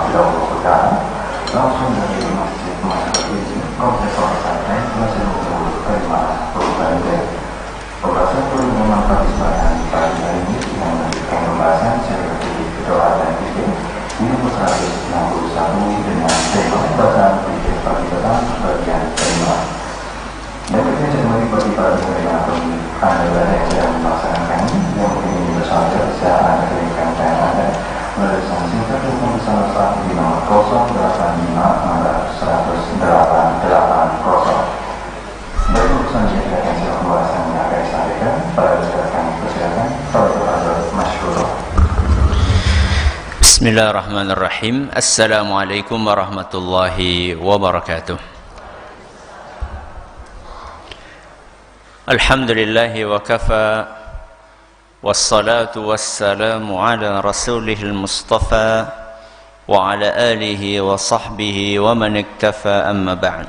kita langsung dari Masjid Masjid Profesor Santai masih untuk terima pembahasan perlindungan partisipasi pagi hari ini yang melanjutkan pembahasan seperti doa dan zikir ini 161 dengan tema bacaan zikir pagi petang bagian kelima. Berikutnya saya mengikuti para pendengar Anda yang sedang melaksanakan yang ingin bersahaja bisa Anda kirimkan tanya Anda melalui pesan singkat telepon bersama saat di nomor 085-108-880. Berikut selanjutnya akan saya pembahasan yang akan disampaikan pada kesempatan persilakan Profesor Masyhur. Bismillahirrahmanirrahim. Assalamualaikum warahmatullahi wabarakatuh. Alhamdulillahi wa kafa wassalatu wassalamu ala rasulihil mustafa wa ala alihi wa sahbihi wa man iktafa amma ba'd.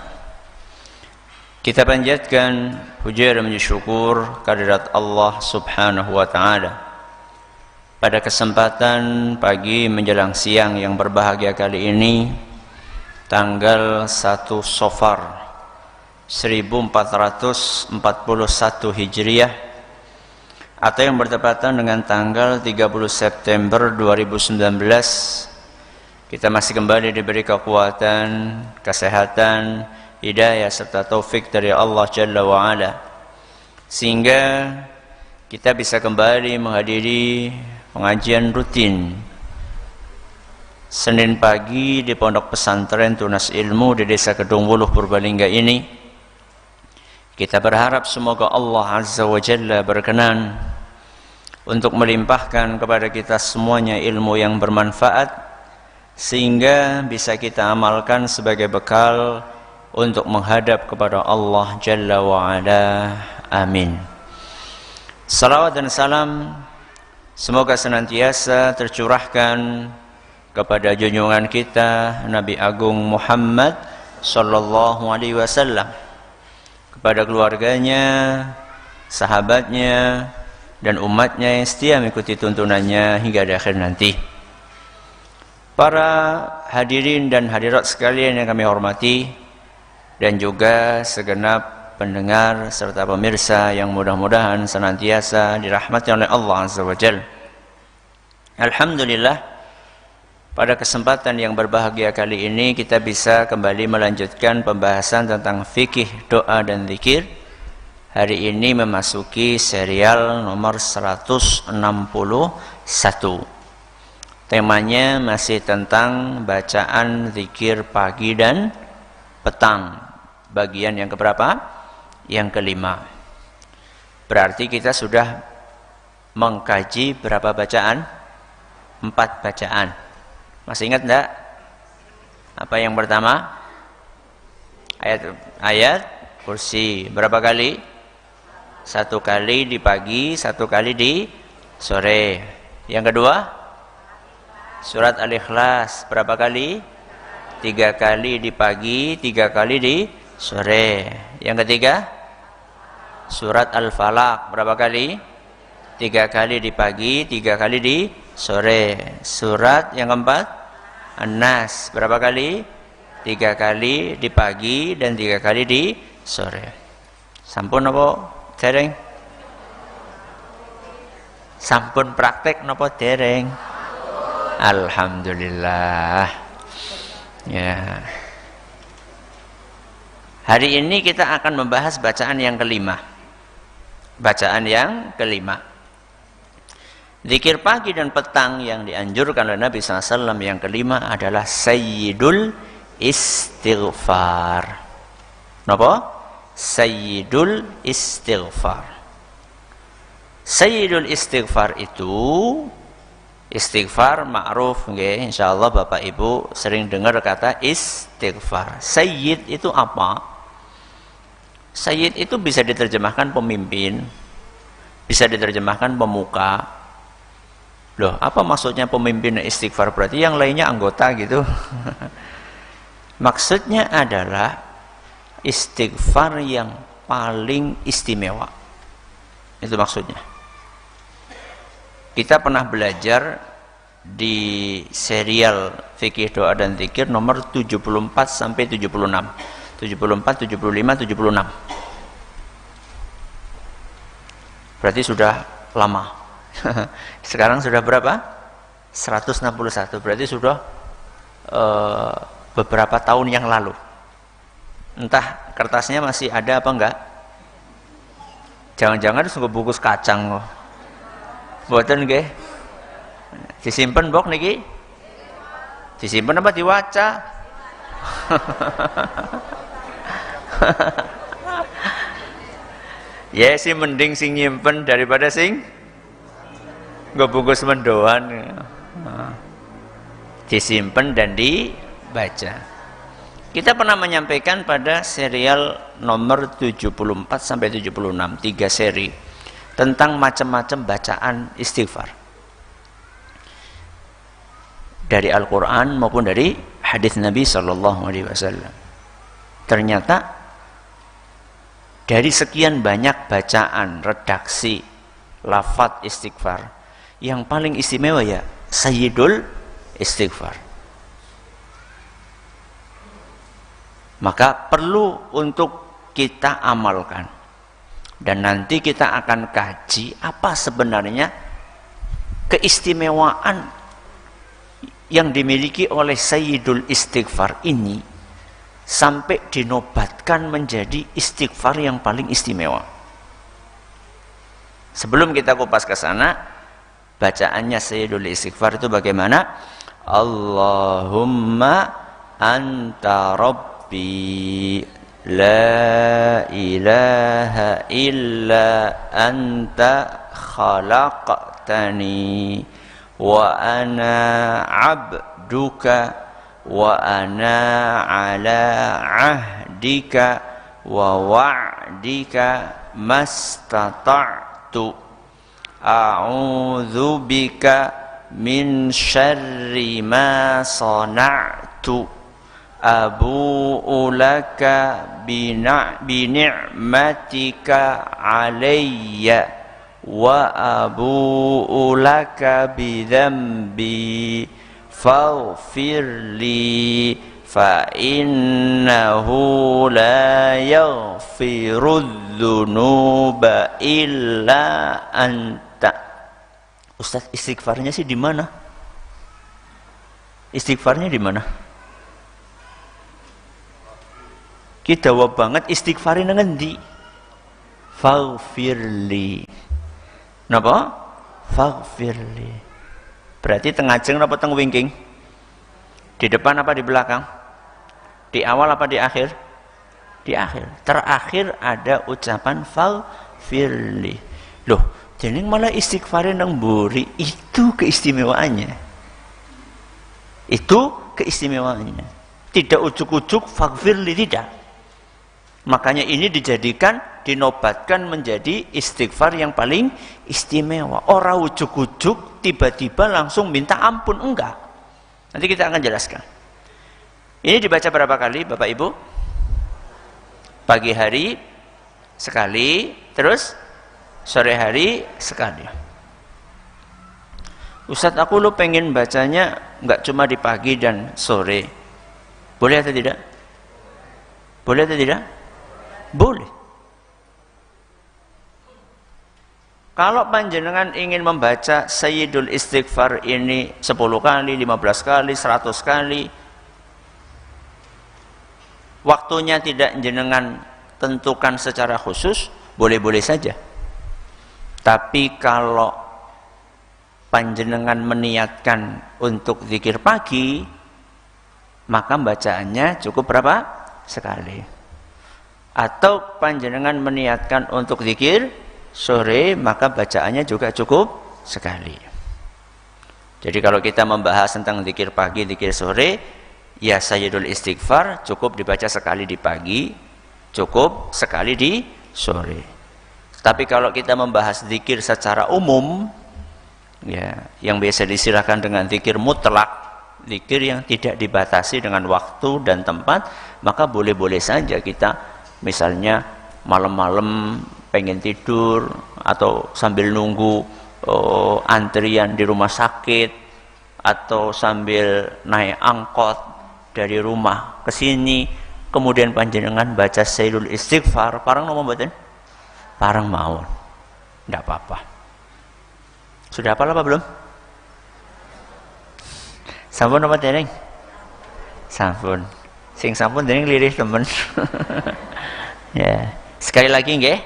Kita panjatkan puja dan syukur kehadirat Allah subhanahu wa ta'ala pada kesempatan pagi menjelang siang yang berbahagia kali ini, tanggal 1 Safar 1441 Hijriah atau yang bertepatan dengan tanggal 30 September 2019. Kita masih kembali diberi kekuatan, kesehatan, hidayah serta taufik dari Allah Jalla wa Ala sehingga kita bisa kembali menghadiri pengajian rutin Senin pagi di Pondok Pesantren Tunas Ilmu di Desa Kedung Wuluh Purbalingga ini. Kita berharap semoga Allah Azza wa Jalla berkenan untuk melimpahkan kepada kita semuanya ilmu yang bermanfaat sehingga bisa kita amalkan sebagai bekal untuk menghadap kepada Allah Jalla wa Ala. Amin. Salawat dan salam semoga senantiasa tercurahkan kepada junjungan kita Nabi Agung Muhammad sallallahu alaihi wasallam, kepada keluarganya, sahabatnya, dan umatnya yang setia mengikuti tuntunannya hingga di akhir nanti. Para hadirin dan hadirat sekalian yang kami hormati, dan juga segenap pendengar serta pemirsa yang mudah-mudahan senantiasa dirahmati oleh Allah Azza wa Jalla. Alhamdulillah, pada kesempatan yang berbahagia kali ini kita bisa kembali melanjutkan pembahasan tentang fikih doa dan zikir. Hari ini memasuki serial nomor 161. Temanya masih tentang bacaan zikir pagi dan petang. Bagian yang keberapa? Yang kelima. Berarti kita sudah mengkaji berapa bacaan? 4 bacaan. Masih ingat enggak? Apa yang pertama? Ayat kursi. Berapa kali? 1 kali di pagi, 1 kali di sore. Yang kedua? Surat Al-Ikhlas. Berapa kali? 3 kali di pagi, 3 kali di sore. Yang ketiga? Surat Al-Falaq. Berapa kali? 3 kali di pagi, 3 kali di sore. Surat yang keempat An-Nas. Berapa kali? 3 kali di pagi dan 3 kali di sore. Sampun apa dereng? Sampun praktek napa dereng? Alhamdulillah. Ya. Hari ini kita akan membahas bacaan yang kelima. Bacaan yang kelima. Zikir pagi dan petang yang dianjurkan oleh Nabi SAW yang kelima adalah Sayyidul Istighfar. Napa? Sayyidul Istighfar. Sayyidul Istighfar itu, istighfar ma'ruf nggih, insyaallah Bapak Ibu sering dengar kata istighfar. Sayyid itu apa? Sayyid itu bisa diterjemahkan pemimpin, bisa diterjemahkan pemuka. Loh, apa maksudnya pemimpin istighfar? Berarti yang lainnya anggota gitu. Maksudnya adalah istighfar yang paling istimewa. Itu maksudnya. Kita pernah belajar di serial fikih doa dan zikir nomor 74 sampai 76. 74, 75, 76. Berarti sudah lama. Sekarang sudah berapa? 161. Berarti sudah beberapa tahun yang lalu. Entah kertasnya masih ada apa enggak? Jangan-jangan sungguh bungkus kacang loh. Mboten nggih. Disimpen bok niki? Disimpen apa diwaca? Ya sih mending sing nyimpen daripada sing nggak bungkus mendoan. Disimpen dan dibaca. Kita pernah menyampaikan pada serial nomor 74 sampai 76, 3 seri tentang macam-macam bacaan istighfar. Dari Al-Qur'an maupun dari hadis Nabi sallallahu alaihi wasallam. Ternyata dari sekian banyak bacaan, redaksi, lafaz istighfar, yang paling istimewa ya Sayyidul Istighfar. Maka perlu untuk kita amalkan. Dan nanti kita akan kaji apa sebenarnya keistimewaan yang dimiliki oleh Sayyidul Istighfar ini sampai dinobatkan menjadi istighfar yang paling istimewa. Sebelum kita kupas ke sana, bacaannya Sayyidul Istighfar itu bagaimana? Allahumma anta rabbi la ilaha illa anta khalaqtani wa ana abduka wa ana ala ahdika wa wa'dika mastata'tu a'udzu bika min syarri ma sana'tu abu'u laka bi ni'matika alayya wa abu'u laka bi dhanbi faghfirli fa innahu la yaghfirudz dzunuba illa anta. Ustaz, istighfarnya sih di mana? Istighfarnya di mana? Kita jawab banget istighfarin ngendi? Faghfirli. Napa? Faghfirli. Berarti tengah jeng apa teng wingking? Di depan apa di belakang? Di awal apa di akhir? Di akhir. Terakhir ada ucapan faghfirli. Loh, jadi malah istighfarin nang mburi, itu keistimewaannya. Itu keistimewaannya. Tidak ujuk-ujuk faghfirli, tidak. Makanya ini dijadikan, dinobatkan menjadi istighfar yang paling istimewa. Orang ujuk-ujuk tiba-tiba langsung minta ampun, enggak. Nanti kita akan jelaskan. Ini dibaca berapa kali Bapak Ibu? Pagi hari sekali, terus sore hari sekali. Ustadz, aku lu pengen bacanya enggak cuma di pagi dan sore. Boleh atau tidak? Boleh atau tidak? Boleh. Kalau panjenengan ingin membaca Sayyidul Istighfar ini 10 kali, 15 kali, 100 kali, waktunya tidak jenengan tentukan secara khusus, boleh-boleh saja. Tapi kalau panjenengan meniatkan untuk zikir pagi, maka bacaannya cukup berapa? Sekali. Atau panjenengan meniatkan untuk zikir sore, maka bacaannya juga cukup sekali. Jadi kalau kita membahas tentang zikir pagi, zikir sore, ya Sayyidul Istighfar cukup dibaca sekali di pagi, cukup sekali di sore. Tapi kalau kita membahas zikir secara umum, ya, yang biasa disirahkan dengan zikir mutlak, zikir yang tidak dibatasi dengan waktu dan tempat, maka boleh-boleh saja kita misalnya malam-malam pengen tidur atau sambil nunggu antrian di rumah sakit atau sambil naik angkot dari rumah ke sini, kemudian panjenengan baca Sayyidul Istighfar, parang nopo mboten? Parang mawon. Ndak apa-apa. Sudah hafal apa belum? Sampun apa dereng? Sampun. Sing sampun dereng lirih temen. Ya. Sekali lagi nggih.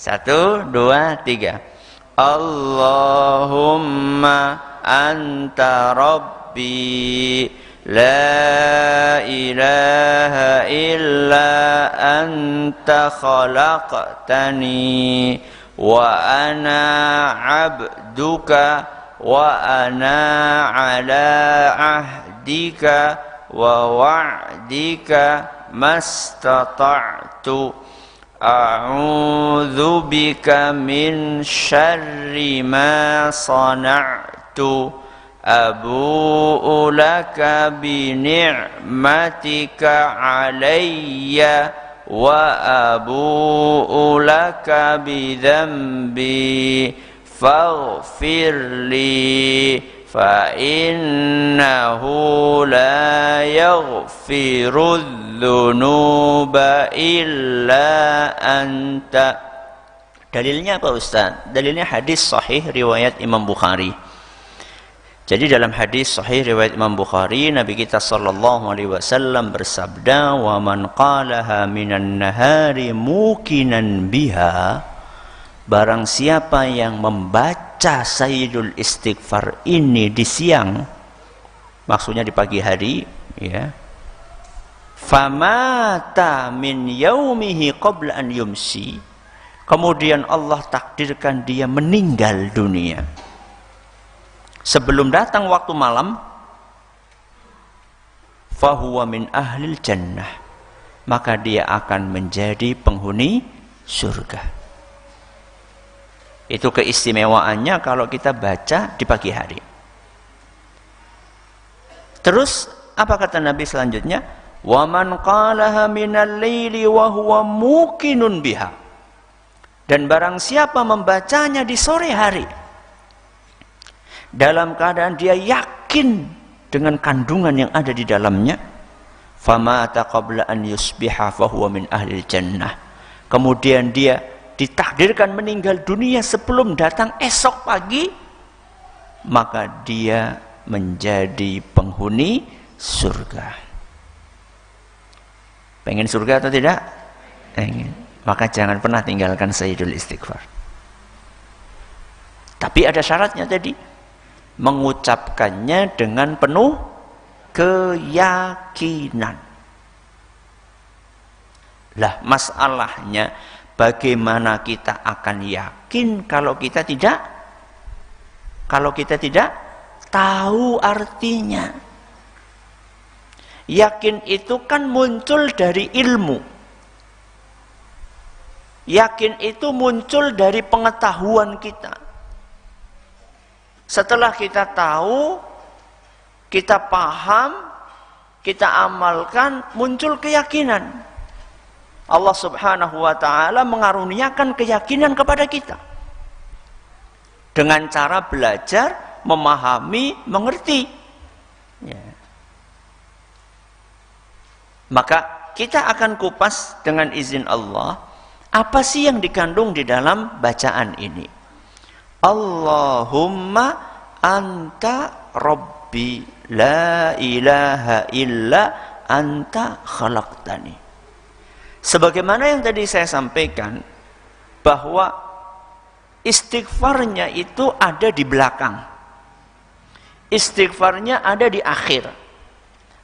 1, 2, 3. Allahumma anta rabbi la ilaha illa anta khalaqtani wa ana abduka wa ana ala ahdika wa wa'dika mastata'tu a'udzu bika min syarri ma sana'tu abu'u laka bi ni'matika 'alayya wa abu'u laka bi dhanbi faghfirli fa innahu la yaghfiru dzunuba illa anta. Dalilnya apa Ustaz? Dalilnya hadis sahih riwayat Imam Bukhari. Jadi dalam hadis sahih riwayat Imam Bukhari, Nabi kita sallallahu alaihi wasallam bersabda, "Wa man qalaha minan nahari mukinan biha," barang siapa yang membaca Sayyidul Istighfar ini di siang, maksudnya di pagi hari, ya, famata min yaumihi qabla an yumsi, kemudian Allah takdirkan dia meninggal dunia sebelum datang waktu malam, fahuwa min ahlil jannah, maka dia akan menjadi penghuni surga. Itu keistimewaannya kalau kita baca di pagi hari. Terus apa kata Nabi selanjutnya? Wa man qalaha minal laili wa huwa muqinun biha. Dan barang siapa membacanya di sore hari dalam keadaan dia yakin dengan kandungan yang ada di dalamnya, famata qabla an yusbiha fahuwa min ahlil jannah. Kemudian dia ditakdirkan meninggal dunia sebelum datang esok pagi, maka dia menjadi penghuni surga. Pengen surga atau tidak? Pengen. Maka jangan pernah tinggalkan Sayyidul Istighfar. Tapi ada syaratnya tadi, mengucapkannya dengan penuh keyakinan. Lah masalahnya, bagaimana kita akan yakin kalau kita tidak tahu artinya? Yakin itu kan muncul dari ilmu. Yakin itu muncul dari pengetahuan kita. Setelah kita tahu, kita paham, kita amalkan, muncul keyakinan. Allah Subhanahu wa ta'ala mengaruniakan keyakinan kepada kita dengan cara belajar, memahami, mengerti, ya. Maka kita akan kupas dengan izin Allah, apa sih yang dikandung di dalam bacaan ini. Allahumma anta rabbi la ilaha illa anta khalaqtani. Sebagaimana yang tadi saya sampaikan, bahwa istighfarnya itu ada di belakang, istighfarnya ada di akhir.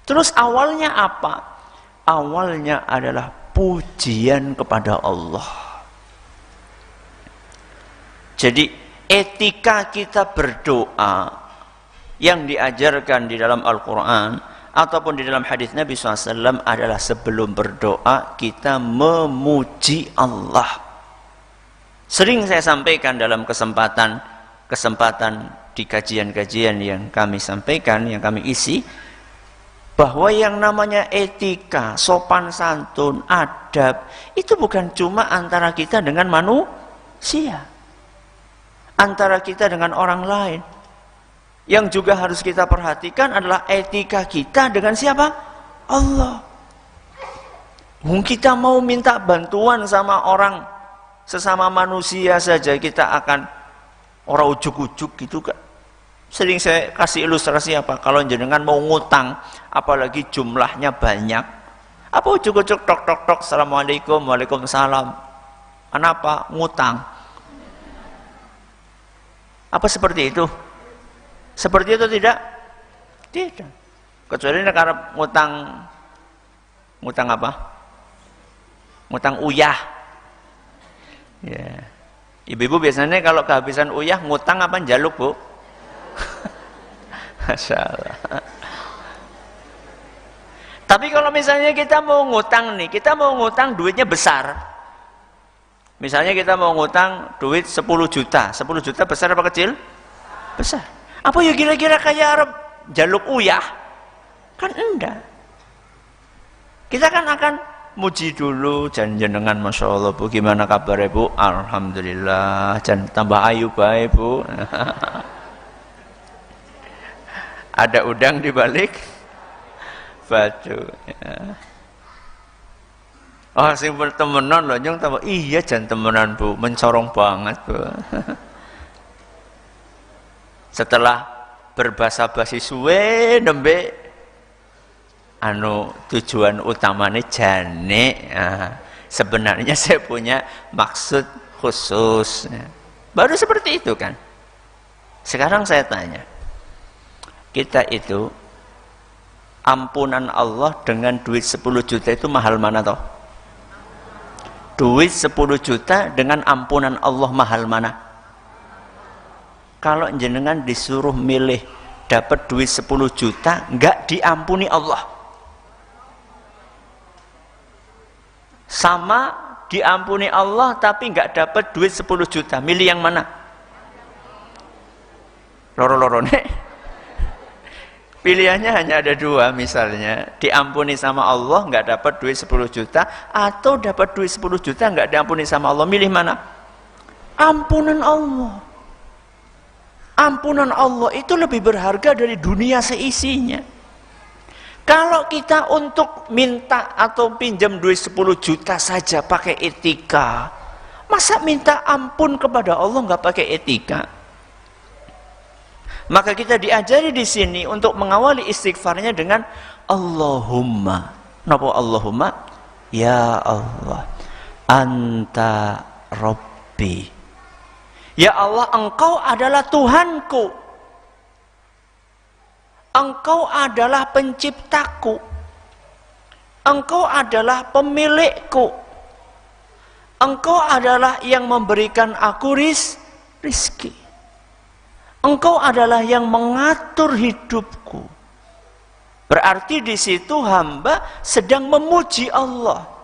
Terus awalnya apa? Awalnya adalah pujian kepada Allah. Jadi etika kita berdoa yang diajarkan di dalam Al-Quran ataupun di dalam hadis Nabi SAW adalah sebelum berdoa kita memuji Allah. Sering saya sampaikan dalam kesempatan di kajian-kajian yang kami sampaikan, yang kami isi, bahwa yang namanya etika, sopan santun, adab, itu bukan cuma antara kita dengan manusia, antara kita dengan orang lain. Yang juga harus kita perhatikan adalah etika kita dengan siapa? Allah. Kita mau minta bantuan sama orang, sesama manusia saja, kita akan orang ujuk-ujuk gitu kan. Sering saya kasih ilustrasi apa, kalau jenengan mau ngutang, apalagi jumlahnya banyak, apa ujuk-ujuk tok tok tok, assalamualaikum, waalaikumsalam, kenapa? Ngutang. Apa seperti itu? Seperti itu tidak? Tidak. Kecuali karena ngutang apa? Ngutang uyah. Ya. Ibu-ibu biasanya kalau kehabisan uyah ngutang apa njaluk, Bu? Masya Allah. Tapi kalau misalnya kita mau ngutang nih, kita mau ngutang duitnya besar. Misalnya kita mau ngutang duit 10 juta. 10 juta besar apa kecil? Besar. Apa ya kira-kira kayak Arab jaluk uyah? Kan enggak. Kita kan akan muji dulu, jenengan Masya Allah Bu, gimana kabar Bu? Alhamdulillah, jangan tambah ayu baik Bu. Ada udang di balik baju. Ya. Oh, sing temenan loh, nyong tambah iya jangan temenan Bu, mencorong banget Bu. Setelah berbasa-basi suwe nembe tujuan utamanya jane. Sebenarnya saya punya maksud khusus. Baru seperti itu kan. Sekarang saya tanya, kita itu ampunan Allah dengan duit 10 juta itu mahal mana toh? Duit 10 juta dengan ampunan Allah mahal mana? Kalau jenengan disuruh milih dapat duit 10 juta enggak diampuni Allah, sama diampuni Allah tapi enggak dapat duit 10 juta, milih yang mana? Loro-loro nih. Pilihannya hanya ada dua, misalnya diampuni sama Allah enggak dapat duit 10 juta, atau dapat duit 10 juta enggak diampuni sama Allah, milih mana? Ampunan Allah. Ampunan Allah itu lebih berharga dari dunia seisinya. Kalau kita untuk minta atau pinjam duit 10 juta saja pakai etika, masa minta ampun kepada Allah nggak pakai etika? Maka kita diajari di sini untuk mengawali istighfarnya dengan Allahumma. Napa Allahumma? Ya Allah, Anta Rabbi. Ya Allah, Engkau adalah Tuhanku. Engkau adalah penciptaku. Engkau adalah pemilikku. Engkau adalah yang memberikan aku rizki. Engkau adalah yang mengatur hidupku. Berarti di situ hamba sedang memuji Allah.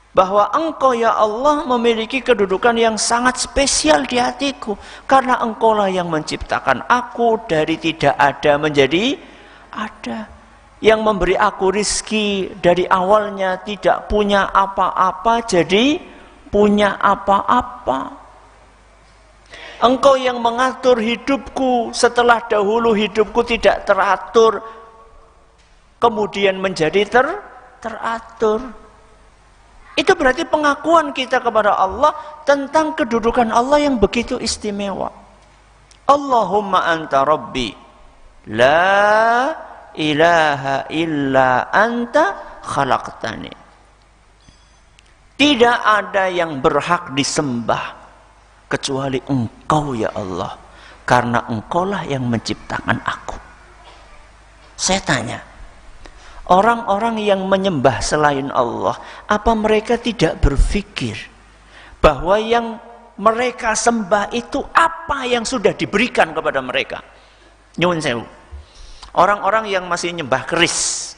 Bahwa Engkau ya Allah memiliki kedudukan yang sangat spesial di hatiku, karena Engkaulah yang menciptakan aku dari tidak ada menjadi ada, yang memberi aku rizki dari awalnya tidak punya apa-apa jadi punya apa-apa. Engkau yang mengatur hidupku setelah dahulu hidupku tidak teratur, kemudian menjadi teratur. Itu berarti pengakuan kita kepada Allah tentang kedudukan Allah yang begitu istimewa. Allahumma anta rabbi, la ilaha illa anta khalaqtani. Tidak ada yang berhak disembah kecuali Engkau ya Allah, karena Engkaulah yang menciptakan aku. Saya tanya, orang-orang yang menyembah selain Allah, apa mereka tidak berpikir bahwa yang mereka sembah itu apa yang sudah diberikan kepada mereka? Nyuwun sewu. Orang-orang yang masih nyembah keris,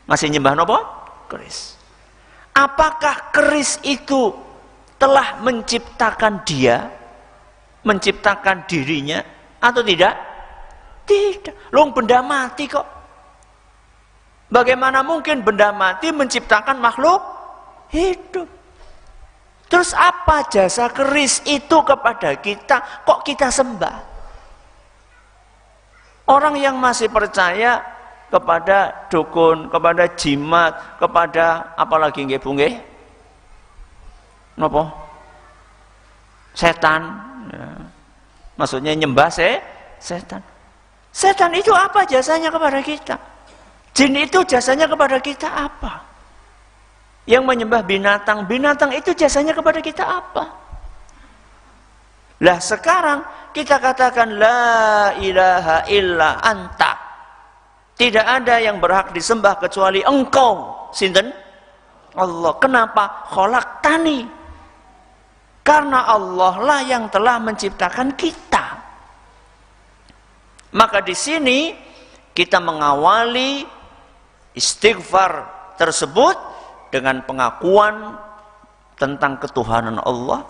masih nyembah apa? Keris. Apakah keris itu telah menciptakan dia, menciptakan dirinya, atau tidak? Tidak. Loh, benda mati kok. Bagaimana mungkin benda mati menciptakan makhluk hidup? Terus apa jasa keris itu kepada kita, kok kita sembah? Orang yang masih percaya kepada dukun, kepada jimat, kepada apalagi nggih Bu nggih? Napa? Setan. Ya. Maksudnya nyembah setan. Setan itu apa jasanya kepada kita? Jin itu jasanya kepada kita apa? Yang menyembah binatang, binatang itu jasanya kepada kita apa? Lah sekarang kita katakan la ilaha illa anta. Tidak ada yang berhak disembah kecuali engkau. Sinten? Allah. Kenapa? Khalaqtani. Karena Allah lah yang telah menciptakan kita. Maka di sini kita mengawali istighfar tersebut dengan pengakuan tentang ketuhanan Allah,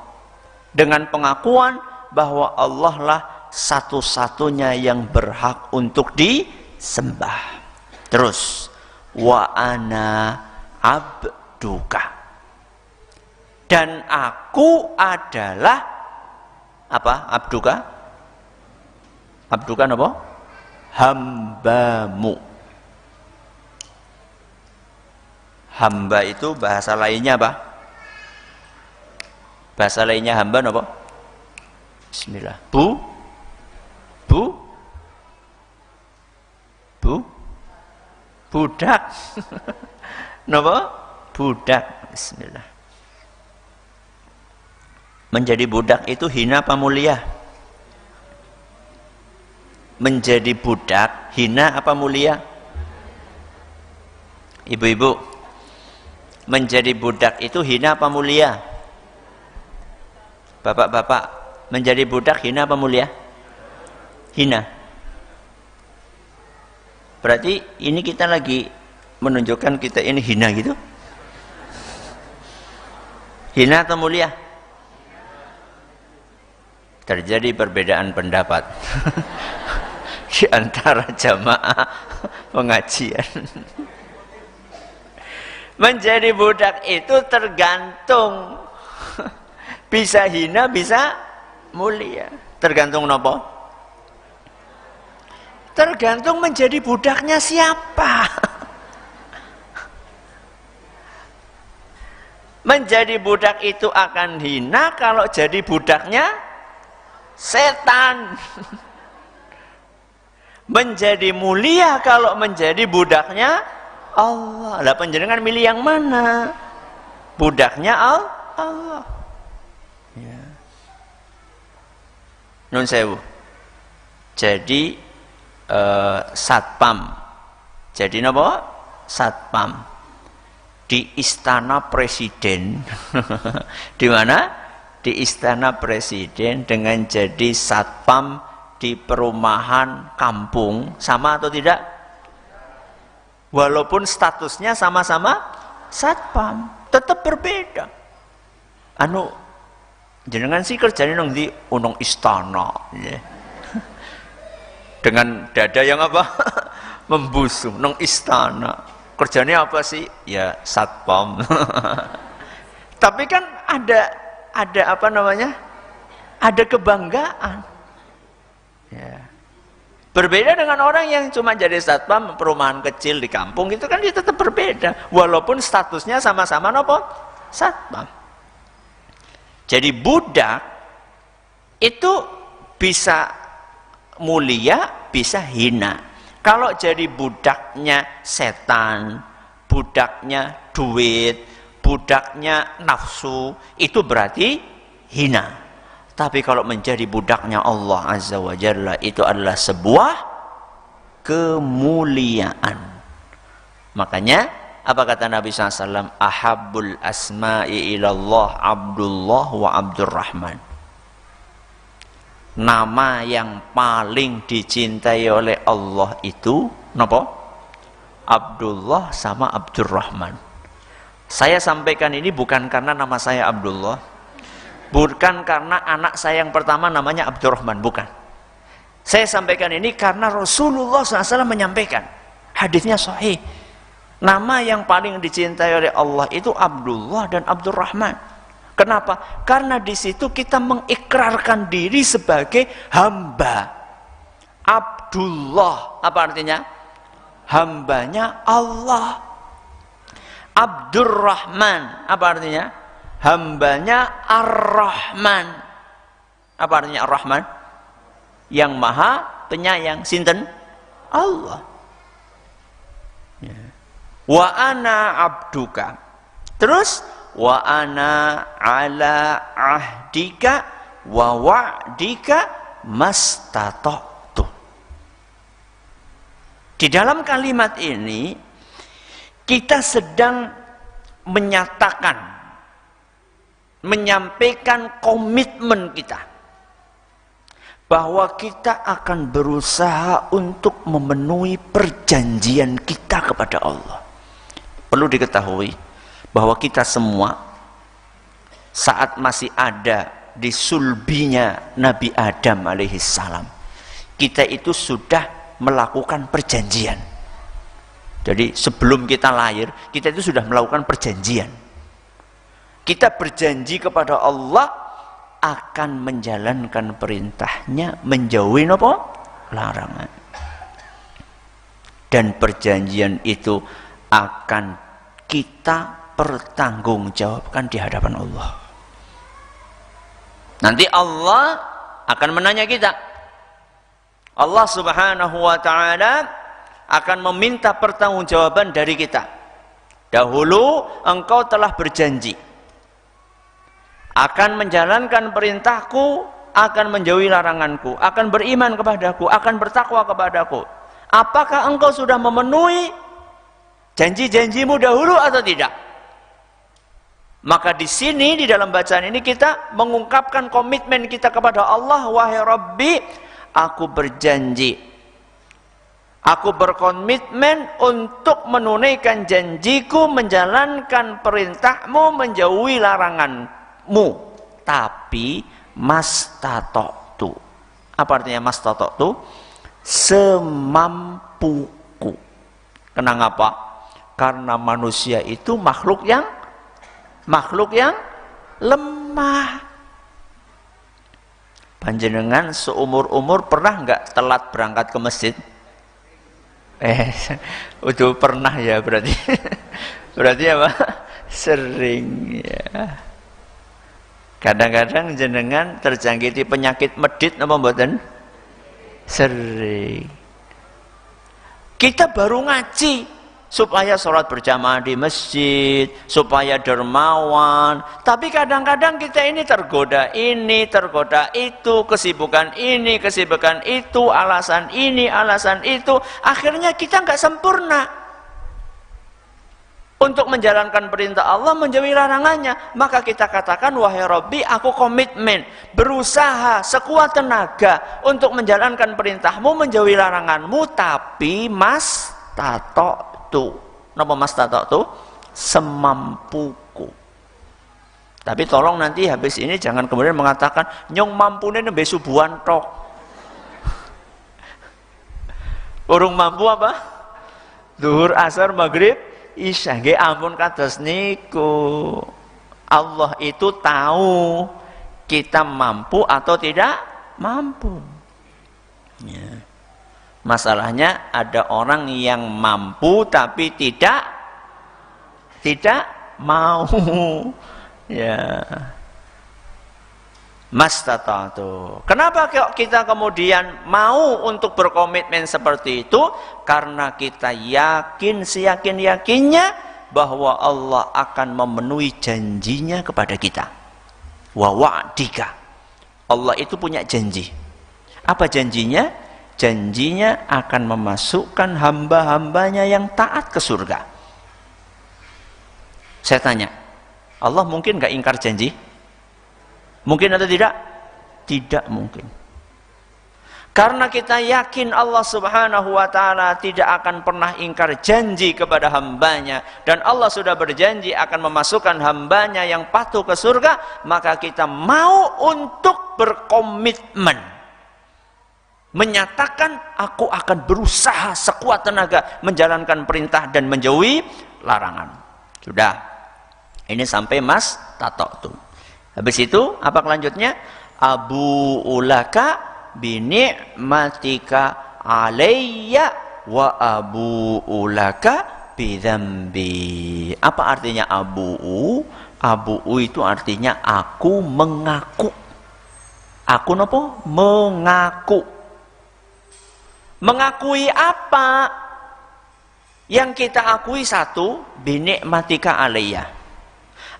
dengan pengakuan bahwa Allah lah satu-satunya yang berhak untuk disembah. Terus wa ana abduka, dan aku adalah apa? Abduka? Abduka apa? Hambamu. Hamba itu bahasa lainnya apa? Bahasa lainnya hamba apa? Bismillah. Budak. Napa? Budak. Bismillah. Menjadi budak itu hina apa mulia? Menjadi budak hina apa mulia? Ibu-ibu, menjadi budak itu hina apa mulia? Bapak-bapak, menjadi budak hina apa mulia? Hina. Berarti ini kita lagi menunjukkan kita ini hina gitu? Hina atau mulia? Terjadi perbedaan pendapat di antara jamaah pengajian. Menjadi budak itu tergantung, bisa hina bisa mulia. Tergantung nopo? Tergantung menjadi budaknya siapa. Menjadi budak itu akan hina kalau jadi budaknya setan. Menjadi mulia kalau menjadi budaknya Allah. Lah panjenengan milih yang mana? Budaknya Allah. Ya. Nun sewu. Jadi satpam. Jadi napa? Satpam di istana presiden. Di mana? Di istana presiden dengan jadi satpam di perumahan kampung, sama atau tidak? Walaupun statusnya sama-sama satpam, tetap berbeda. Anu jenengan sih kerjanya nang di unong istana, ya. Dengan dada yang apa? Membusung nang istana. Kerjanya apa sih? Ya satpam. Tapi kan ada apa namanya? Ada kebanggaan. Ya. Berbeda dengan orang yang cuma jadi satpam perumahan kecil di kampung, itu kan dia tetap berbeda walaupun statusnya sama-sama nopo? Satpam. Jadi budak itu bisa mulia, bisa hina. Kalau jadi budaknya setan, budaknya duit, budaknya nafsu, itu berarti hina. Tapi kalau menjadi budaknya Allah Azza wa Jalla, itu adalah sebuah kemuliaan. Makanya apa kata Nabi SAW? Ahabbul asma'i ilallah Abdullah wa Abdurrahman. Nama yang paling dicintai oleh Allah itu napa? Abdullah sama Abdurrahman. Saya sampaikan ini bukan karena nama saya Abdullah, bukan karena anak saya yang pertama namanya Abdurrahman, bukan. Saya sampaikan ini karena Rasulullah SAW menyampaikan, hadisnya sahih, nama yang paling dicintai oleh Allah itu Abdullah dan Abdurrahman. Kenapa? Karena di situ kita mengikrarkan diri sebagai hamba. Abdullah. Apa artinya? Hambanya Allah. Abdurrahman. Apa artinya? Hambanya Ar-Rahman. Apa artinya Ar-Rahman? Yang maha penyayang. Sinten? Allah. Wa ana abduka. Terus wa ana ala ahdika wa wa'dika mastata'tu. Di dalam kalimat ini kita sedang menyatakan, menyampaikan komitmen kita bahwa kita akan berusaha untuk memenuhi perjanjian kita kepada Allah. Perlu diketahui bahwa kita semua saat masih ada di sulbinya Nabi Adam alaihissalam, kita itu sudah melakukan perjanjian. Jadi sebelum kita lahir, kita itu sudah melakukan perjanjian. Kita berjanji kepada Allah akan menjalankan perintahnya, menjauhi apa? Larangan. Dan perjanjian itu akan kita pertanggungjawabkan di hadapan Allah. Nanti Allah akan menanya kita. Allah Subhanahu wa ta'ala akan meminta pertanggungjawaban dari kita. Dahulu engkau telah berjanji akan menjalankan perintahku, akan menjauhi laranganku, akan beriman kepadaku, akan bertakwa kepadaku. Apakah engkau sudah memenuhi janji-janjimu dahulu atau tidak? Maka di sini, di dalam bacaan ini kita mengungkapkan komitmen kita kepada Allah. Wahai Rabbi, aku berjanji, aku berkomitmen untuk menunaikan janjiku, menjalankan perintahmu, menjauhi laranganmu. Tapi mastata'tu. Apa artinya mastata'tu? Semampuku. Kenapa? Karena manusia itu makhluk yang lemah. Panjenengan seumur-umur pernah nggak telat berangkat ke masjid? Udah pernah ya berarti. Berarti apa? Sering ya. Kadang-kadang jenengan terjangkiti penyakit medit apa mboten? Sering. Kita baru ngaji supaya sholat berjamaah di masjid, supaya dermawan. Tapi kadang-kadang kita ini, tergoda itu, kesibukan ini, kesibukan itu, alasan ini, alasan itu. Akhirnya kita nggak sempurna untuk menjalankan perintah Allah, menjauhi larangannya. Maka kita katakan, wahai Rabbi, aku komitmen, berusaha sekuat tenaga untuk menjalankan perintahmu, menjauhi laranganmu. Tapi mastata'tu. Napa mastata'tu? Semampuku. Tapi tolong nanti habis ini jangan kemudian mengatakan nyong mampune nembe subuhan tok. Urung mampu apa? Zuhur, asar, maghrib, isya. Nggih ampun kados niku. Allah itu tahu kita mampu atau tidak mampu. Ya. Masalahnya ada orang yang mampu tapi tidak mau. Ya. Mastata'tu. Kenapa kita kemudian mau untuk berkomitmen seperti itu? Karena kita yakin, seyakin-yakinnya bahwa Allah akan memenuhi janjinya kepada kita. Wa wa'dika. Allah itu punya janji. Apa janjinya? Janjinya akan memasukkan hamba-hambanya yang taat ke surga. Saya tanya, Allah mungkin gak ingkar janji? Mungkin atau tidak? Tidak mungkin. Karena kita yakin Allah Subhanahu wa ta'ala tidak akan pernah ingkar janji kepada hambanya, dan Allah sudah berjanji akan memasukkan hambanya yang patuh ke surga, maka kita mau untuk berkomitmen, menyatakan aku akan berusaha sekuat tenaga menjalankan perintah dan menjauhi larangan. Sudah. Ini sampai mastata'tu. Habis itu apa kelanjutnya? Abu ulaka bi ni'matika alayya wa abu'u laka bidzambi. Apa artinya abu'u? Abu'u itu artinya aku mengaku. Aku napa? Mengaku. Mengakui apa? Yang kita akui satu, binikmatika alayya.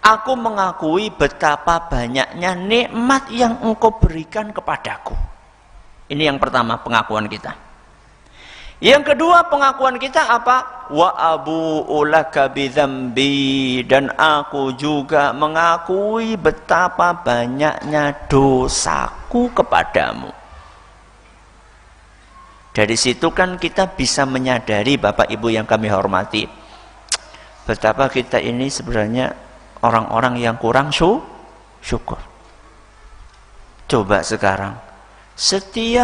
Aku mengakui betapa banyaknya nikmat yang engkau berikan kepadaku. Ini yang pertama, pengakuan kita. Yang kedua, pengakuan kita apa? Wa abu'u laka bidzambi, dan aku juga mengakui betapa banyaknya dosaku kepadamu. Dari situ kan kita bisa menyadari, Bapak Ibu yang kami hormati, betapa kita ini sebenarnya orang-orang yang kurang syukur. Coba sekarang, setiap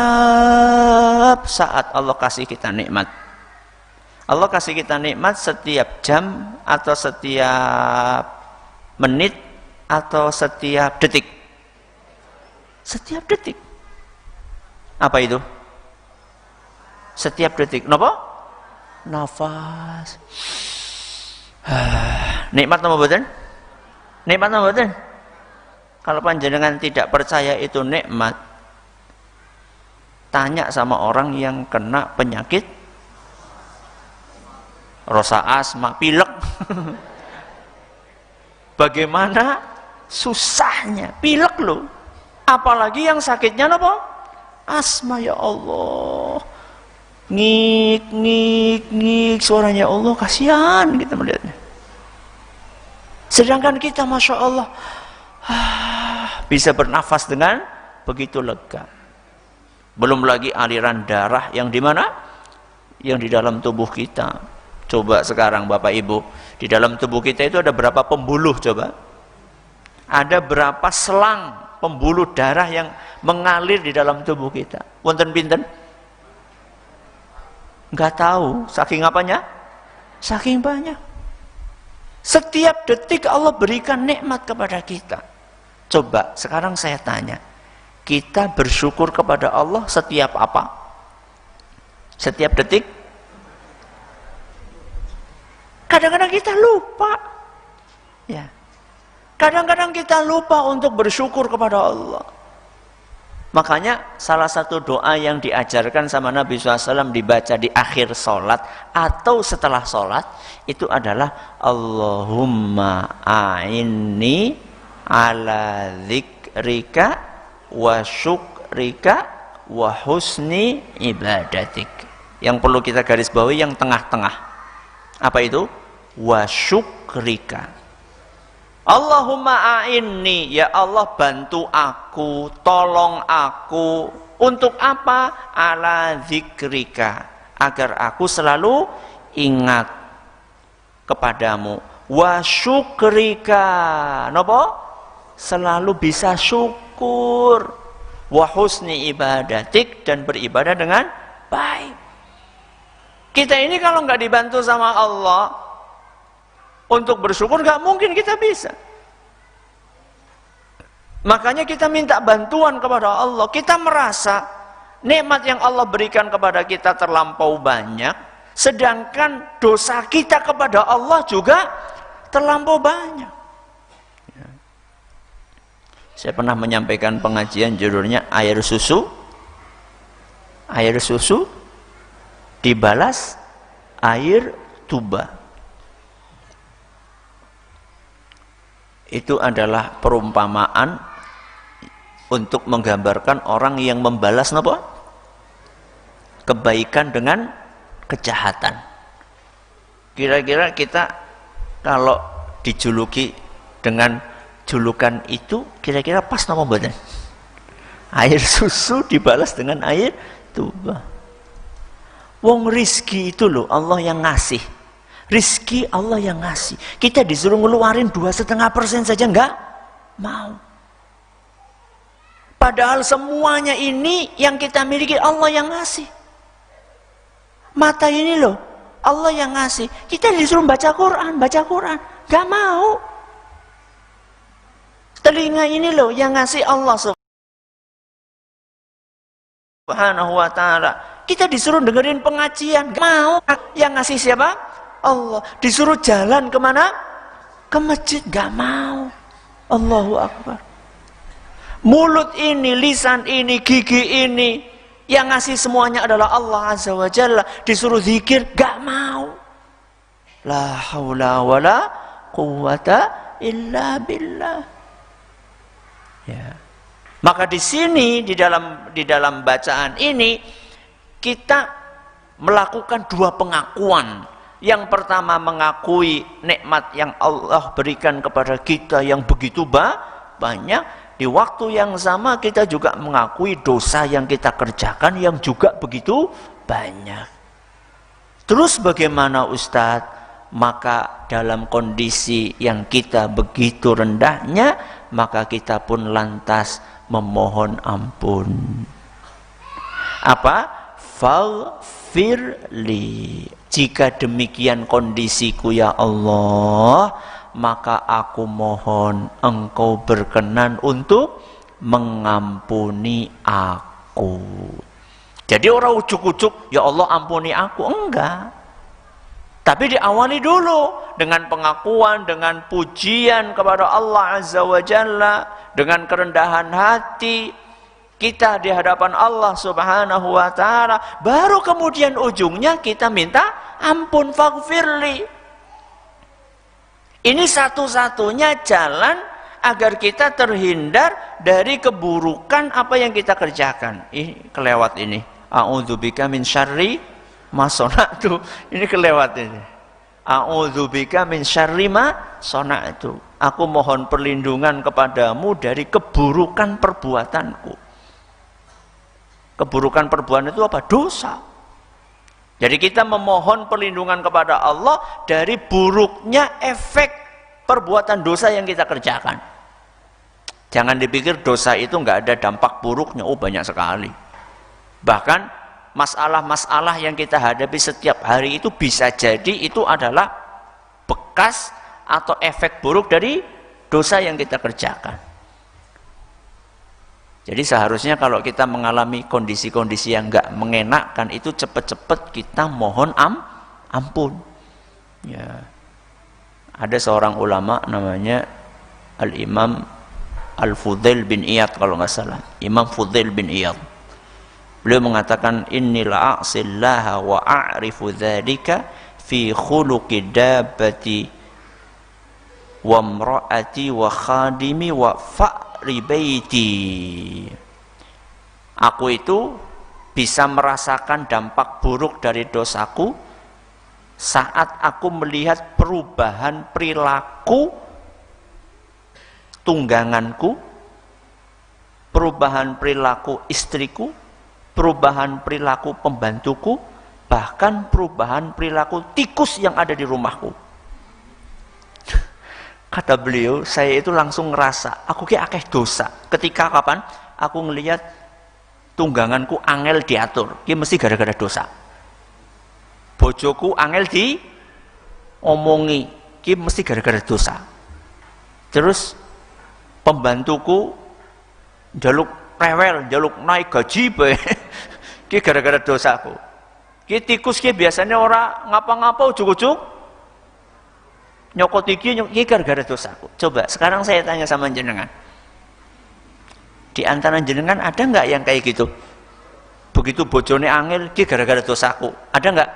saat Allah kasih kita nikmat. Allah kasih kita nikmat setiap jam atau setiap menit atau setiap detik. Setiap detik. Apa itu? Setiap detik. Napa? Nafas. Nikmat napa mboten? Nikmat napa mboten? Kalau panjenengan tidak percaya itu nikmat, tanya sama orang yang kena penyakit rasa asma, pilek. Bagaimana susahnya pilek loh. Apalagi yang sakitnya apa? Asma, ya Allah. Ngik, ngik, ngik, suaranya Allah, kasihan kita melihatnya. Sedangkan kita, Masya Allah, bisa bernafas dengan begitu lega. Belum lagi aliran darah yang di mana? Yang di dalam tubuh kita. Coba sekarang Bapak Ibu, di dalam tubuh kita itu ada berapa pembuluh coba? Ada berapa selang pembuluh darah yang mengalir di dalam tubuh kita? Wonten pinten? Enggak tahu, saking apanya? Saking banyak. Setiap detik Allah berikan nikmat kepada kita. Coba sekarang saya tanya, kita bersyukur kepada Allah setiap apa? Setiap detik? Kadang-kadang kita lupa. Ya. Kadang-kadang kita lupa untuk bersyukur kepada Allah. Makanya salah satu doa yang diajarkan sama Nabi SAW dibaca di akhir sholat atau setelah sholat itu adalah Allahumma a'inni ala dzikrika wa syukrika wa husni ibadatik. Yang perlu kita garis bawahi yang tengah-tengah. Apa itu? Wa syukrika. Allahumma a'inni, ya Allah bantu aku, tolong aku. Untuk apa? Ala dzikrika, agar aku selalu ingat kepadamu. Wa syukrika, napa? Selalu bisa syukur. Wa husni ibadatik, dan beribadah dengan baik. Kita ini kalau nggak dibantu sama Allah untuk bersyukur, nggak mungkin kita bisa. Makanya kita minta bantuan kepada Allah. Kita merasa nikmat yang Allah berikan kepada kita terlampau banyak, sedangkan dosa kita kepada Allah juga terlampau banyak. Saya pernah menyampaikan pengajian judulnya air susu. Air susu dibalas air tuba. Itu adalah perumpamaan untuk menggambarkan orang yang membalas apa? Kebaikan dengan kejahatan. Kira-kira kita kalau dijuluki dengan julukan itu, kira-kira pas nama badan? Air susu dibalas dengan air tuba. Wong rizki itu loh Allah yang ngasih. Rizki Allah yang ngasih. Kita disuruh ngeluarin 2,5% saja enggak mau. Padahal semuanya ini yang kita miliki Allah yang ngasih. Mata ini loh Allah yang ngasih. Kita disuruh baca Quran, enggak mau. Telinga ini loh yang ngasih Allah Subhanahu wa ta'ala. Kita disuruh dengerin pengajian, gak mau. Yang ngasih siapa? Allah. Disuruh jalan kemana? Ke masjid, gak mau. Allahu Akbar. Mulut ini, lisan ini, gigi ini, yang ngasih semuanya adalah Allah Azza wa Jalla. Disuruh zikir, gak mau. La haula wa la quwwata illa billah. Ya. Maka di sini di dalam bacaan ini kita melakukan dua pengakuan. Yang pertama mengakui nikmat yang Allah berikan kepada kita yang begitu banyak. Di waktu yang sama kita juga mengakui dosa yang kita kerjakan yang juga begitu banyak. Terus bagaimana Ustadz? Maka dalam kondisi yang kita begitu rendahnya, maka kita pun lantas memohon ampun. Apa? Faghfirli. Jika demikian kondisiku ya Allah, maka aku mohon Engkau berkenan untuk mengampuni aku. Jadi orang ujuk-ujuk, ya Allah ampuni aku, enggak. Tapi diawali dulu dengan pengakuan, dengan pujian kepada Allah Azza wa Jalla, dengan kerendahan hati kita di hadapan Allah Subhanahu wa Ta'ala. Baru kemudian ujungnya kita minta ampun, faghfirli. Ini satu-satunya jalan agar kita terhindar dari keburukan apa yang kita kerjakan. Ini kelewat ini. A'udzubika min syarri ma sona'tu. Ini kelewat ini. A'udzubika min syarri ma sona'tu. Aku mohon perlindungan kepadamu dari keburukan perbuatanku. Keburukan perbuatan itu apa? Dosa. Jadi kita memohon perlindungan kepada Allah dari buruknya efek perbuatan dosa yang kita kerjakan. Jangan dipikir dosa itu nggak ada dampak buruknya. Oh, banyak sekali. Bahkan masalah-masalah yang kita hadapi setiap hari itu bisa jadi itu adalah bekas atau efek buruk dari dosa yang kita kerjakan. Jadi seharusnya kalau kita mengalami kondisi-kondisi yang nggak mengenakkan itu cepat-cepat kita mohon ampun. Ya. Ada seorang ulama namanya Al-Imam Al-Fudail bin Iyad kalau nggak salah. Imam Fudail bin Iyad. Beliau mengatakan inni la'asillaha wa a'rifu dzalika fi khuluqi dabbati wa imra'ati wa khadimi wa ribaiti. Aku itu bisa merasakan dampak buruk dari dosaku saat aku melihat perubahan perilaku tungganganku, perubahan perilaku istriku, perubahan perilaku pembantuku, bahkan perubahan perilaku tikus yang ada di rumahku. Kata beliau, saya itu langsung ngerasa aku ki akeh dosa. Ketika kapan? Aku ngelihat tungganganku angel diatur, ki mesti gara-gara dosa. Bojoku angel diomongi, ki mesti gara-gara dosa. Terus pembantuku jaluk rewel, jaluk naik gaji bae. Ki gara-gara dosaku. Ki tikus ki biasanya ora ngapa-ngapa ujug-ujug nyokot iki gara-gara dosaku. Coba sekarang saya tanya sama jenengan. Di antara jenengan ada nggak yang kayak gitu? Begitu bojone angel ki gara-gara dosaku. Ada nggak?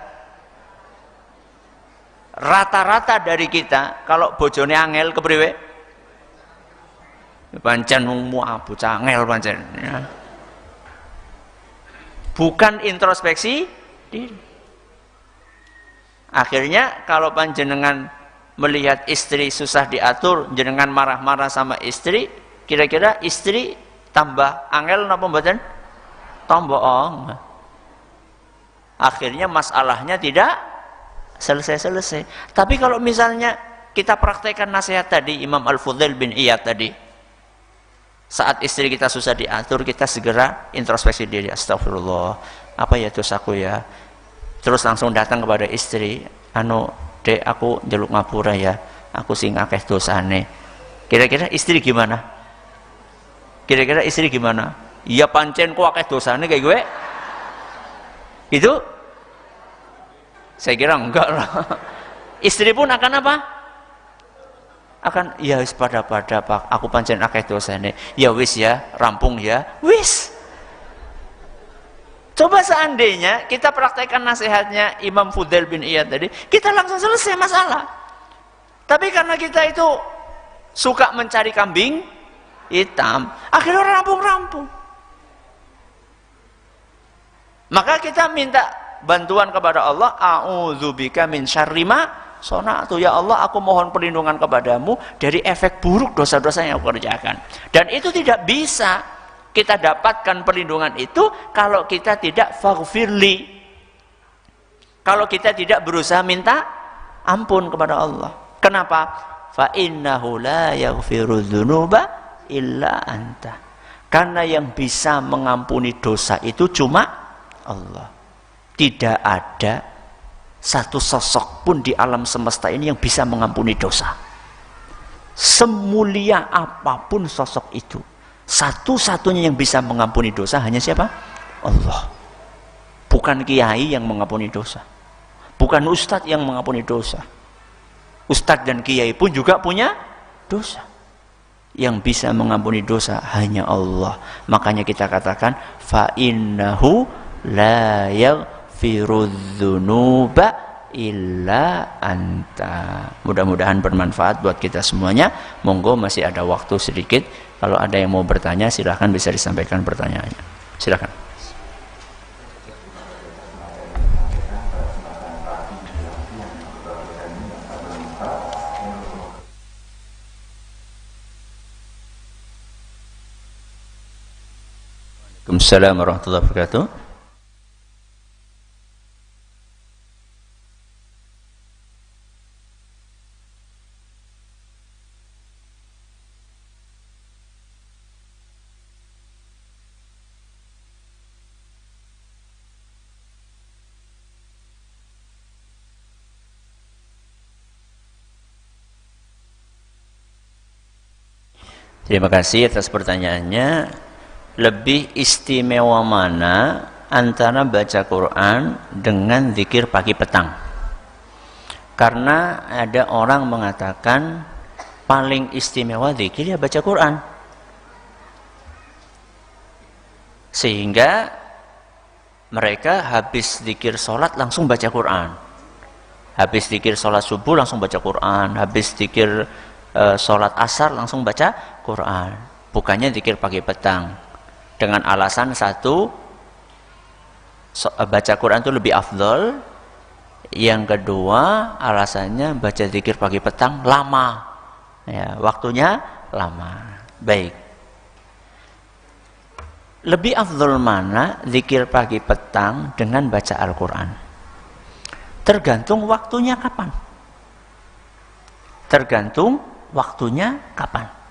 Rata-rata dari kita kalau bojone angel kepriwe? Pancen muah bocah angel pancen. Ya. Bukan introspeksi diri. Akhirnya kalau panjenengan melihat istri susah diatur, jenengan marah-marah sama istri, kira-kira istri tambah angel napa mboten? Tambah Akhirnya masalahnya tidak selesai-selesai. Tapi kalau misalnya kita praktekkan nasihat tadi Imam Al-Fudail bin Iyad tadi, saat istri kita susah diatur, kita segera introspeksi diri, astagfirullah, apa ya dosaku ya. Terus langsung datang kepada istri, Dek, aku njaluk ngapura ya, aku sing akeh dosane. Kira-kira istri gimana? Kira-kira istri gimana? Iya pancen ku akeh dosane kayak gue. Gitu? Saya kira enggak lah. Istri pun akan apa? Akan ya wis pada Pak, aku pancen akeh dosane. Ya wis ya, rampung ya. Wis. Coba seandainya kita praktekkan nasihatnya Imam Fudail bin Iyad tadi, kita langsung selesai masalah. Tapi karena kita itu suka mencari kambing hitam, akhirnya rampung-rampung. Maka kita minta bantuan kepada Allah, a'udzubika min syarri ma sona'tu, ya Allah aku mohon perlindungan kepadamu dari efek buruk dosa-dosa yang aku kerjakan. Dan itu tidak bisa kita dapatkan perlindungan itu kalau kita tidak faghfirli, kalau kita tidak berusaha minta ampun kepada Allah. Kenapa? Fa innahu la yaghfiru dzunuba illa anta, karena yang bisa mengampuni dosa itu cuma Allah. Tidak ada satu sosok pun di alam semesta ini yang bisa mengampuni dosa. Semulia apapun sosok itu, satu-satunya yang bisa mengampuni dosa hanya siapa? Allah. Bukan kiai yang mengampuni dosa, bukan ustadz yang mengampuni dosa. Ustadz dan kiai pun juga punya dosa. Yang bisa mengampuni dosa hanya Allah. Makanya kita katakan fa innahu la yaghfiru dzunuba illa anta. Mudah-mudahan bermanfaat buat kita semuanya. Monggo masih ada waktu sedikit. Kalau ada yang mau bertanya silahkan, bisa disampaikan pertanyaannya. Silakan. Waalaikumsalam warahmatullahi wabarakatuh. Terima kasih atas pertanyaannya. Lebih istimewa mana antara baca Quran dengan zikir pagi petang? Karena ada orang mengatakan paling istimewa zikir ya baca Quran, sehingga mereka habis zikir sholat langsung baca Quran, habis zikir sholat subuh langsung baca Quran, habis zikir sholat asar langsung baca Quran. Bukannya zikir pagi petang, dengan alasan satu, baca Quran itu lebih afdol. Yang kedua, alasannya baca zikir pagi petang lama, ya, waktunya lama. Baik, lebih afdol mana zikir pagi petang dengan baca Al-Quran? Tergantung waktunya kapan. Tergantung waktunya kapan.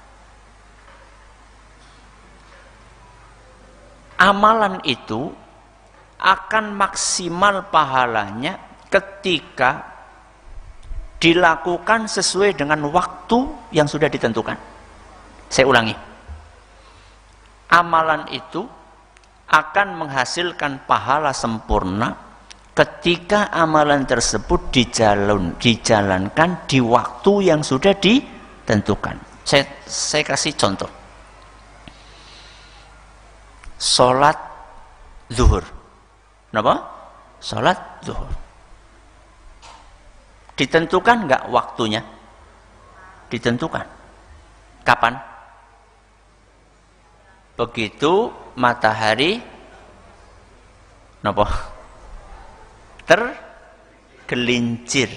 Amalan itu akan maksimal pahalanya ketika dilakukan sesuai dengan waktu yang sudah ditentukan. Saya ulangi. Amalan itu akan menghasilkan pahala sempurna ketika amalan tersebut dijalankan di waktu yang sudah ditentukan. Saya kasih contoh. Sholat zuhur. Kenapa? Sholat zuhur. Ditentukan nggak waktunya? Ditentukan. Kapan? Begitu matahari tergelincir.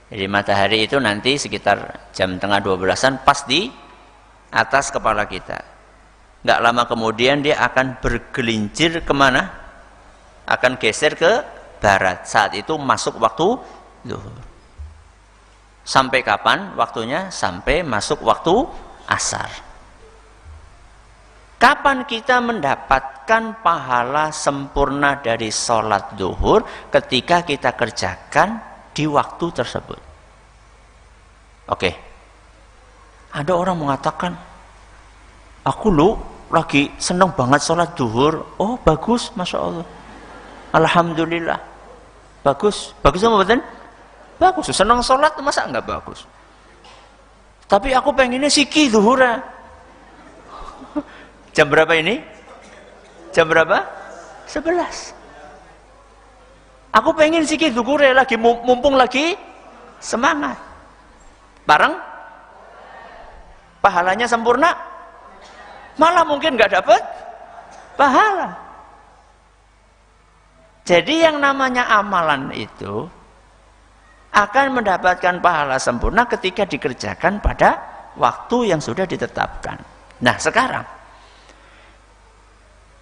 Jadi matahari itu nanti sekitar jam tengah 12-an pas di atas kepala kita. Nggak lama kemudian dia akan bergelincir kemana? Akan geser ke barat. Saat itu masuk waktu zuhur. Sampai kapan waktunya? Sampai masuk waktu asar. Kapan kita mendapatkan pahala sempurna dari sholat zuhur? Ketika kita kerjakan di waktu tersebut. Oke. Ada orang mengatakan, aku lagi seneng banget sholat zuhur. Oh bagus, Masya Allah. Alhamdulillah. Bagus. Bagus apa betul? Bagus. Senang sholat masa enggak bagus? Tapi aku pengennya siki zuhura. Jam berapa ini? Jam berapa? 11. Aku pengen siki zuhura lagi, mumpung lagi semangat. Bareng? Pahalanya sempurna? Malah mungkin nggak dapat pahala. Jadi yang namanya amalan itu akan mendapatkan pahala sempurna ketika dikerjakan pada waktu yang sudah ditetapkan. Nah sekarang,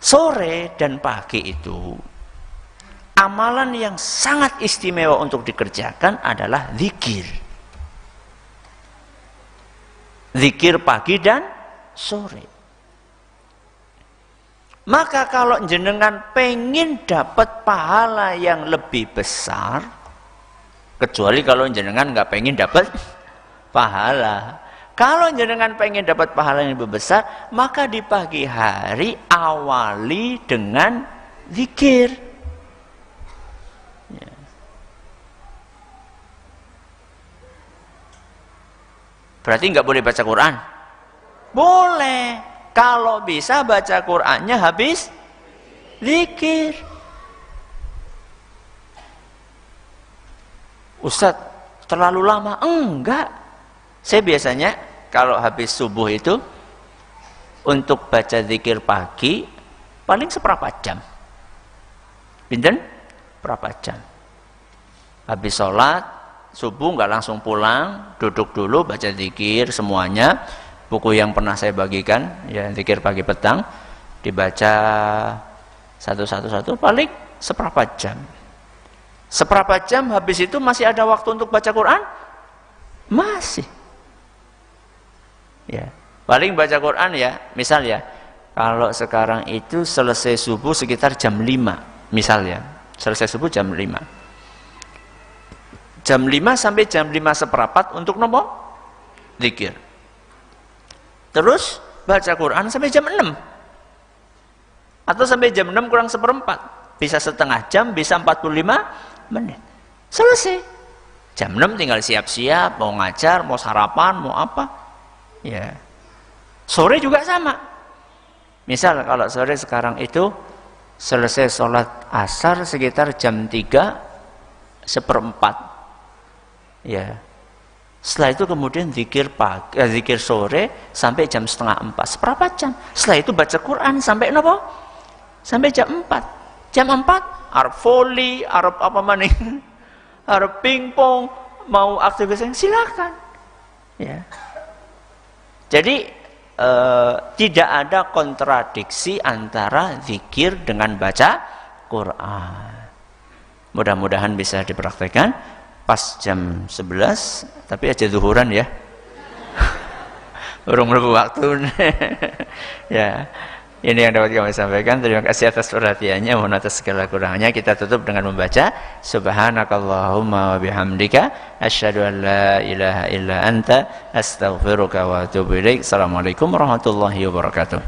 sore dan pagi itu, amalan yang sangat istimewa untuk dikerjakan adalah zikir. Zikir pagi dan sore. Maka kalau jenengan pengen dapat pahala yang lebih besar, kecuali kalau jenengan nggak pengen dapat pahala. Kalau jenengan pengen dapat pahala yang lebih besar, maka di pagi hari awali dengan zikir. Ya. Berarti nggak boleh baca Quran? Boleh. Kalau bisa baca Qur'annya habis zikir. Ustadz, terlalu lama? Enggak. Saya biasanya kalau habis subuh itu untuk baca zikir pagi paling seperempat jam. Pinten? Berapa jam? Habis sholat subuh nggak langsung pulang, duduk dulu baca zikir semuanya. Buku yang pernah saya bagikan, ya zikir pagi petang, dibaca satu-satu paling seperempat jam. Seperempat jam habis itu masih ada waktu untuk baca Quran? Masih. Ya, paling baca Quran ya, misal ya, kalau sekarang itu selesai subuh sekitar jam 5, misal ya, selesai subuh jam 5. Jam 5 sampai jam 5 seperempat untuk nopo? Zikir. Terus baca Quran sampai jam 6 atau sampai jam 6 kurang seperempat, bisa setengah jam, bisa 45 menit, selesai. Jam 6 tinggal siap-siap, mau ngajar, mau sarapan, mau apa ya. Sore juga sama, misal kalau sore sekarang itu selesai sholat asar sekitar jam 3:04 ya. Setelah itu kemudian zikir pagi, zikir sore sampai jam 3:30, seperempat jam. Setelah itu baca Quran sampai nopo? Sampai jam 4. Jam 4 arep voli, arep apa maning? Arep pingpong, mau aktivitas silakan. Ya. Jadi tidak ada kontradiksi antara zikir dengan baca Quran. Mudah-mudahan bisa dipraktekkan. Pas jam 11, tapi aja zuhuran ya. Urung mlebu waktu. Ya. Ini yang dapat kami sampaikan. Terima kasih atas perhatiannya, mohon atas segala kurangnya. Kita tutup dengan membaca Subhanakallahumma wa bihamdika asyhadu an la ilaha illa anta astaghfiruka wa atubu ilaik. Assalamualaikum warahmatullahi wabarakatuh.